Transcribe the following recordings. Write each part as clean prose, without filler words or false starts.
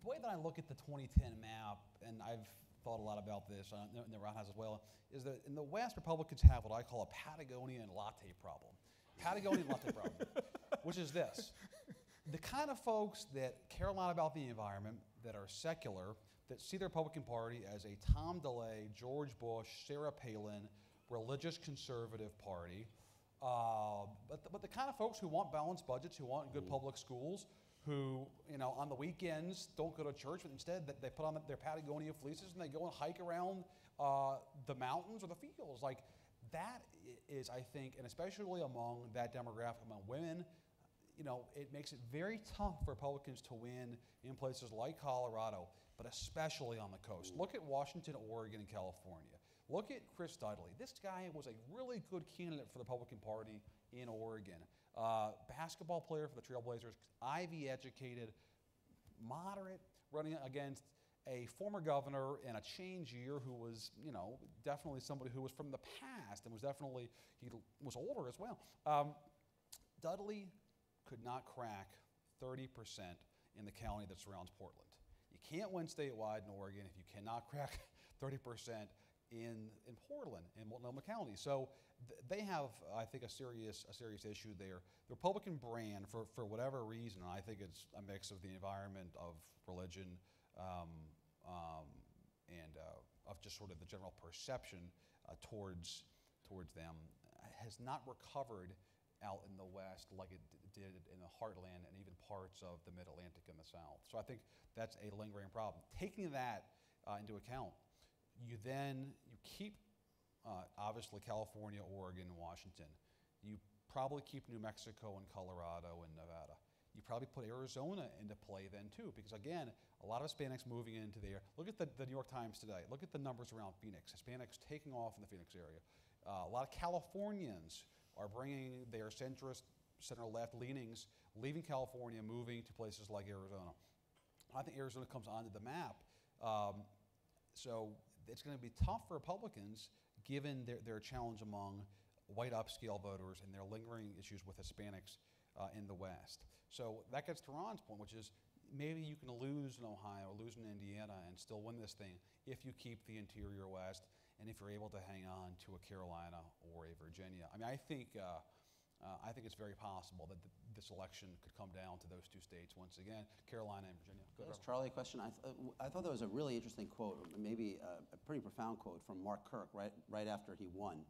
the way that I look at the 2010 map, and I've thought a lot about this, and Ron has as well, is that in the West, Republicans have what I call a Patagonian latte problem. Patagonian latte problem, which is this. The kind of folks that care a lot about the environment, that are secular, that see the Republican Party as a Tom DeLay, George Bush, Sarah Palin, religious conservative party, but the kind of folks who want balanced budgets, who want good public schools, who, on the weekends don't go to church, but instead they put on their Patagonia fleeces and they go and hike around the mountains or the fields. Like, that is, I think, and especially among that demographic, among women, it makes it very tough for Republicans to win in places like Colorado, but especially on the coast. Look at Washington, Oregon, and California. Look at Chris Dudley. This guy was a really good candidate for the Republican Party in Oregon. Basketball player for the Trailblazers, Ivy educated, moderate, running against a former governor in a change year who was, definitely somebody who was from the past and was definitely, he was older as well. Dudley could not crack 30% in the county that surrounds Portland. You can't win statewide in Oregon if you cannot crack 30% in Portland, in Multnomah County. So they have, I think, a serious issue there. The Republican brand, for whatever reason, and I think it's a mix of the environment, of religion, and of just sort of the general perception towards them, has not recovered out in the West like it did in the heartland and even parts of the Mid-Atlantic and the South. So I think that's a lingering problem. Taking that into account, you keep, obviously, California, Oregon, and Washington. You probably keep New Mexico and Colorado and Nevada. You probably put Arizona into play then too, because again, a lot of Hispanics moving into there. Look at the New York Times today. Look at the numbers around Phoenix. Hispanics taking off in the Phoenix area. A lot of Californians are bringing their centrist, center-left leanings, leaving California, moving to places like Arizona. I think Arizona comes onto the map. So it's going to be tough for Republicans, given their challenge among white upscale voters and their lingering issues with Hispanics in the West. So that gets to Ron's point, which is maybe you can lose in Ohio, lose in Indiana, and still win this thing if you keep the interior West and if you're able to hang on to a Carolina or a Virginia. I mean, I think it's very possible that this election could come down to those two states once again, Carolina and Virginia. Yes, Charlie, a question. I thought that was a really interesting quote, maybe a pretty profound quote from Mark Kirk right after he won.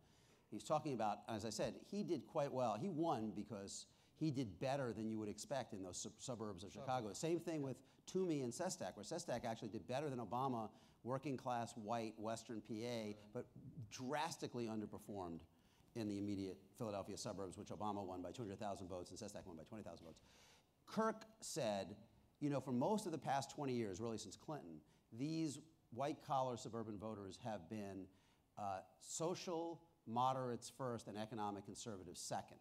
He's talking about, as I said, he did quite well. He won because he did better than you would expect in those suburbs of Chicago. Same thing with Toomey and Sestak, where Sestak actually did better than Obama, working class, white, Western PA, but drastically underperformed in the immediate Philadelphia suburbs, which Obama won by 200,000 votes and Sestak won by 20,000 votes. Kirk said, for most of the past 20 years, really since Clinton, these white-collar suburban voters have been social moderates first and economic conservatives second.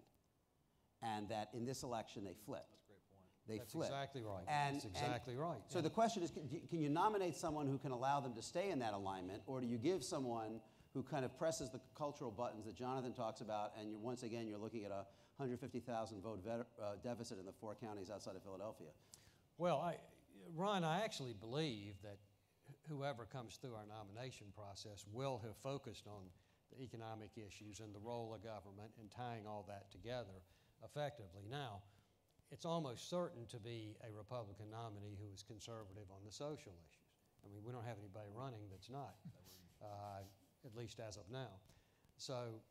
And that in this election, they flipped. That's a great point. That's flipped. exactly right. That's exactly right. So the question is, can you nominate someone who can allow them to stay in that alignment, or do you give someone who kind of presses the cultural buttons that Jonathan talks about, and once again, you're looking at a 150,000 vote deficit in the 4 counties outside of Philadelphia? Well, Ron, I actually believe that whoever comes through our nomination process will have focused on the economic issues and the role of government and tying all that together effectively. Now, it's almost certain to be a Republican nominee who is conservative on the social issues. I mean, we don't have anybody running that's not, at least as of now. So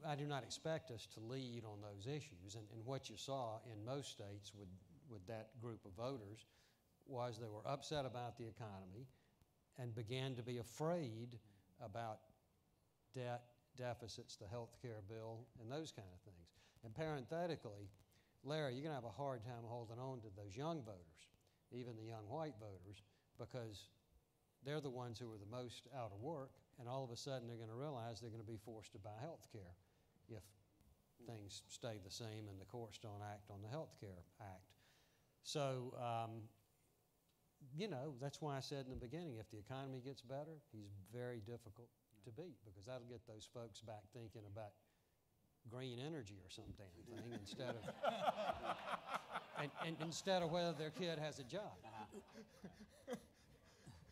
I do not expect us to lead on those issues. And what you saw in most states with that group of voters was they were upset about the economy and began to be afraid about debt, deficits, the health care bill, and those kind of things. And parenthetically, Larry, you're going to have a hard time holding on to those young voters, even the young white voters, because they're the ones who are the most out of work, and all of a sudden they're going to realize they're going to be forced to buy health care if things stay the same and the courts don't act on the Health Care Act. So, that's why I said in the beginning, if the economy gets better, he's very difficult to beat, because that'll get those folks back thinking about green energy or some damn thing instead of and instead of whether their kid has a job.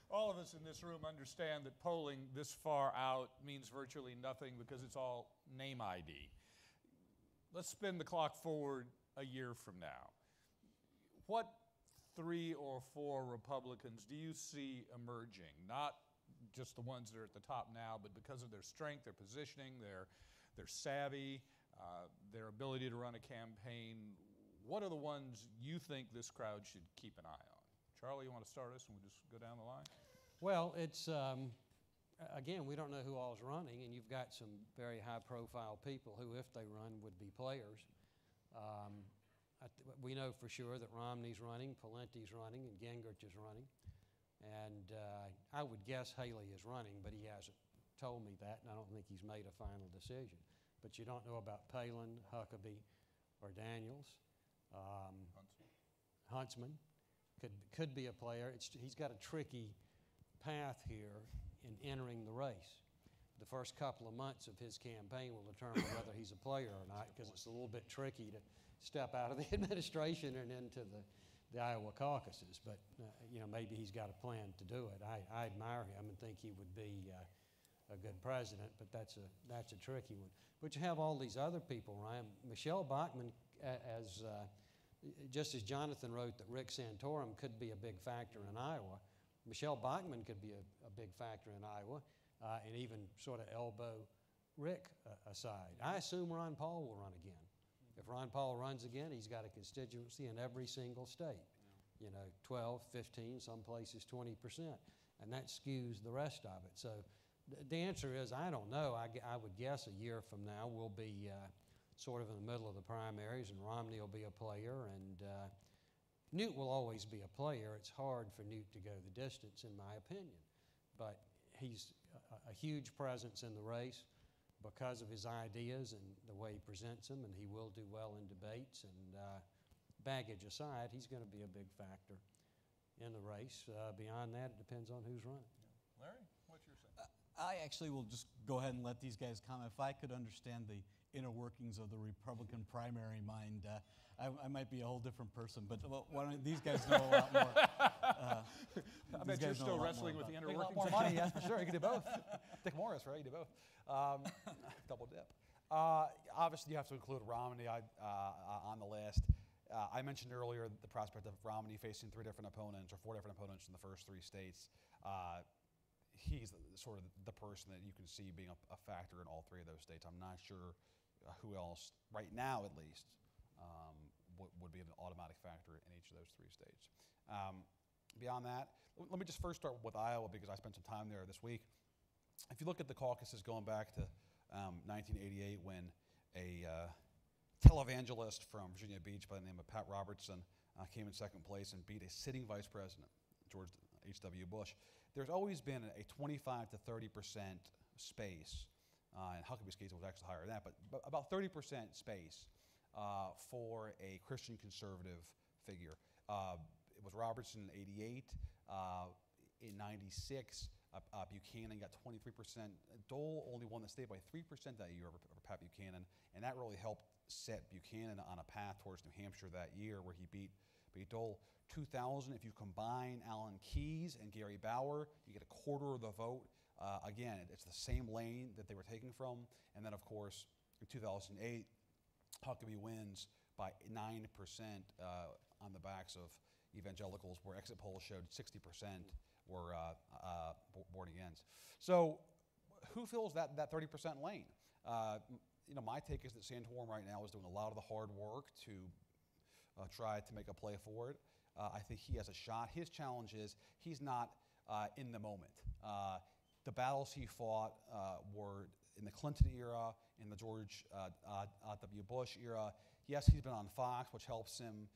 All of us in this room understand that polling this far out means virtually nothing because it's all name ID. Let's spin the clock forward a year from now. What 3 or 4 Republicans do you see emerging? Not just the ones that are at the top now, but because of their strength, their positioning, their savvy, their ability to run a campaign. What are the ones you think this crowd should keep an eye on? Charlie, you want to start us and we'll just go down the line? Well, it's, again, we don't know who all's running, and you've got some very high-profile people who, if they run, would be players. We know for sure that Romney's running, Pawlenty's running, and Gingrich is running. And I would guess Haley is running, but he hasn't told me that, and I don't think he's made a final decision. But you don't know about Palin, Huckabee, or Daniels. Huntsman could be a player. He's got a tricky path here in entering the race. The first couple of months of his campaign will determine whether he's a player or not, because it's a little bit tricky to step out of the administration and into the Iowa caucuses. But you know, maybe he's got a plan to do it. I admire him and think he would be a good president, but that's a tricky one. But you have all these other people, Ryan. Michelle Bachmann, just as Jonathan wrote that Rick Santorum could be a big factor in Iowa, Michelle Bachmann could be a big factor in Iowa, and even sort of elbow Rick aside. I assume Ron Paul will run again. If Ron Paul runs again, he's got a constituency in every single state. You know, 12, 15, some places 20%, and that skews the rest of it. So the answer is, I don't know. I would guess a year from now we'll be sort of in the middle of the primaries, and Romney will be a player, and Newt will always be a player. It's hard for Newt to go the distance, in my opinion. But he's a huge presence in the race because of his ideas and the way he presents them, and he will do well in debates. And baggage aside, he's going to be a big factor in the race. Beyond that, it depends on who's running. Larry, what's your sense? I actually will just go ahead and let these guys comment. If I could understand the inner workings of the Republican primary mind, I might be a whole different person. But why don't these guys know a lot more? I bet you're still wrestling with the inner Make a lot workings. more money, yeah, for sure. You can do both. Dick Morris, right? You do both. Double dip. Obviously, you have to include Romney on the list. I mentioned earlier the prospect of Romney facing 3 different opponents or 4 different opponents in the first 3 states. He's sort of the person that you can see being a factor in all 3 of those states. I'm not sure who else, right now at least, would be an automatic factor in each of those 3 states. Beyond that, let me just first start with Iowa because I spent some time there this week. If you look at the caucuses going back to 1988 when a televangelist from Virginia Beach by the name of Pat Robertson came in 2nd place and beat a sitting vice president, George H.W. Bush, there's always been a 25 to 30% space, in Huckabee's case it was actually higher than that, but about 30% space for a Christian conservative figure. It was Robertson in 88. In 96, Buchanan got 23%. Dole only won the state by 3% that year over Pat Buchanan, and that really helped set Buchanan on a path towards New Hampshire that year where he beat Dole. 2000, if you combine Alan Keyes and Gary Bauer, you get a quarter of the vote. Again, it's the same lane that they were taking from. And then, of course, in 2008, Huckabee wins by 9% on the backs of evangelicals, where exit polls showed 60% were born agains. So who fills that 30% lane? You know, my take is that Santorum right now is doing a lot of the hard work to try to make a play for it. I think he has a shot. His challenge is he's not in the moment. The battles he fought were in the Clinton era, in the George W. Bush era. Yes, he's been on Fox, which helps him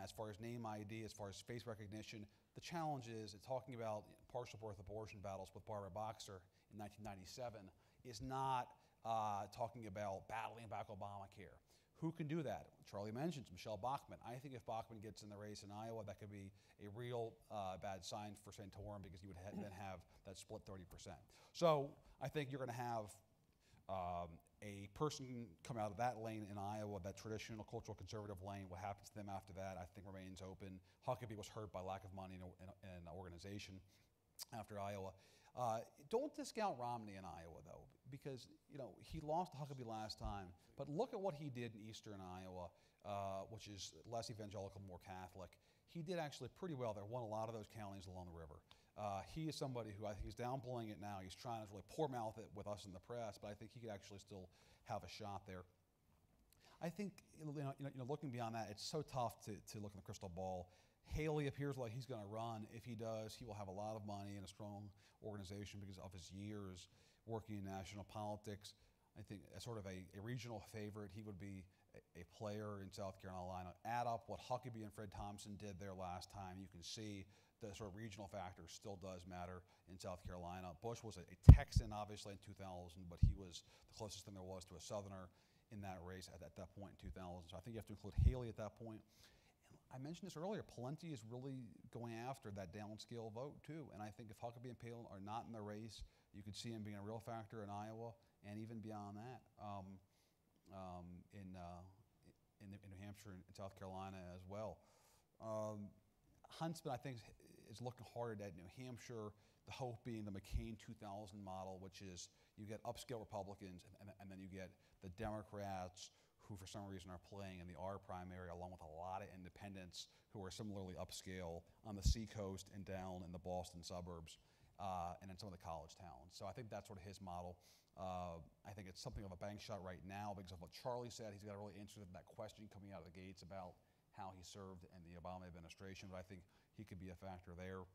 as far as name ID, as far as face recognition. The challenge is talking about partial birth abortion battles with Barbara Boxer in 1997 is not talking about battling back Obamacare. Who can do that? Charlie mentions Michelle Bachmann. I think if Bachmann gets in the race in Iowa, that could be a real bad sign for Santorum because you would then have that split 30%. So I think you're going to have a person coming out of that lane in Iowa, that traditional cultural conservative lane, what happens to them after that, I think remains open. Huckabee was hurt by lack of money in organization after Iowa. Don't discount Romney in Iowa, though, because he lost to Huckabee last time. But look at what he did in eastern Iowa, which is less evangelical, more Catholic. He did actually pretty well there, won a lot of those counties along the river. He is somebody who I think he's downplaying it now. He's trying to really poor mouth it with us in the press, but I think he could actually still have a shot there. I think looking beyond that, it's so tough to look in the crystal ball. Haley appears like he's going to run. If he does, he will have a lot of money and a strong organization because of his years working in national politics. I think as sort of a regional favorite, he would be a player in South Carolina. Add up what Huckabee and Fred Thompson did there last time, you can see the sort of regional factor still does matter in South Carolina. Bush was a Texan, obviously, in 2000, but he was the closest thing there was to a Southerner in that race at that point in 2000. So I think you have to include Haley at that point. And I mentioned this earlier, Pawlenty is really going after that downscale vote, too. And I think if Huckabee and Palin are not in the race, you could see him being a real factor in Iowa and even beyond that in New Hampshire and South Carolina as well. Huntsman, I think, is looking hard at New Hampshire, the hope being the McCain 2000 model, which is you get upscale Republicans and then you get the Democrats who for some reason are playing in the R primary along with a lot of independents who are similarly upscale on the seacoast and down in the Boston suburbs and in some of the college towns. So I think that's sort of his model. I think it's something of a bank shot right now because of what Charlie said. He's got really interested in that question coming out of the gates about how he served in the Obama administration, but I think he could be a factor there.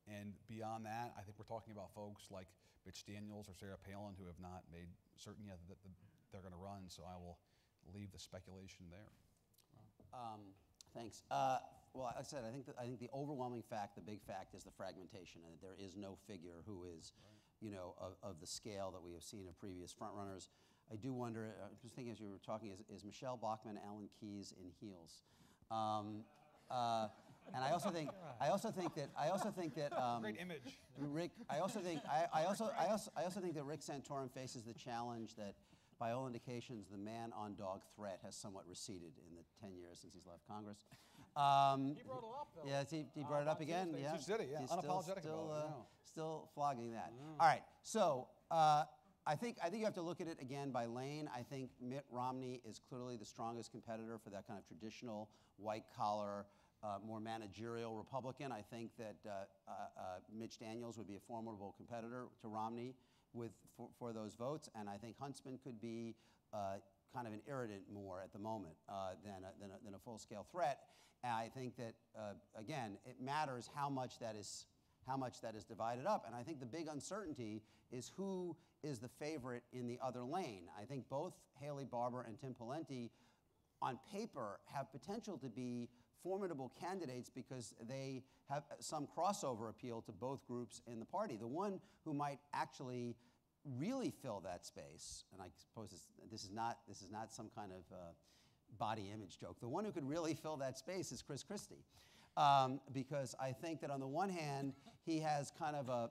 And beyond that, I think we're talking about folks like Mitch Daniels or Sarah Palin who have not made certain yet that they're going to run, so I will leave the speculation there. Thanks. Well, like I said, I think the overwhelming fact, the big fact, is the fragmentation, and that there is no figure who is, of the scale that we have seen of previous frontrunners. I do wonder. I was thinking as you were talking, is Michelle Bachmann Alan Keyes in heels? And I also think that Great image. Rick. I also think that Rick Santorum faces the challenge that, by all indications, the man-on-dog threat has somewhat receded in the 10 years since he's left Congress. He brought it up, though. Yeah, he brought it up again. Tuesday. Yeah, Sioux City, yeah, he's unapologetic about it. still flogging that. All right, so I think you have to look at it again by lane. I think Mitt Romney is clearly the strongest competitor for that kind of traditional white-collar, more managerial Republican. I think that Mitch Daniels would be a formidable competitor to Romney for those votes, and I think Huntsman could be kind of an irritant more at the moment than a full-scale threat. And I think that again, it matters how much that is divided up. And I think the big uncertainty is who is the favorite in the other lane. I think both Haley Barbour and Tim Pawlenty, on paper, have potential to be formidable candidates because they have some crossover appeal to both groups in the party. The one who might actually really fill that space, and I suppose this is not some kind of body image joke. The one who could really fill that space is Chris Christie, because I think that on the one hand he has kind of a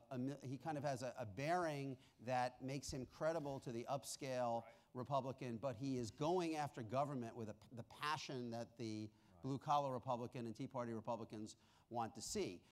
bearing that makes him credible to the upscale Republican, but he is going after government with the passion that the blue-collar Republican and Tea Party Republicans want to see.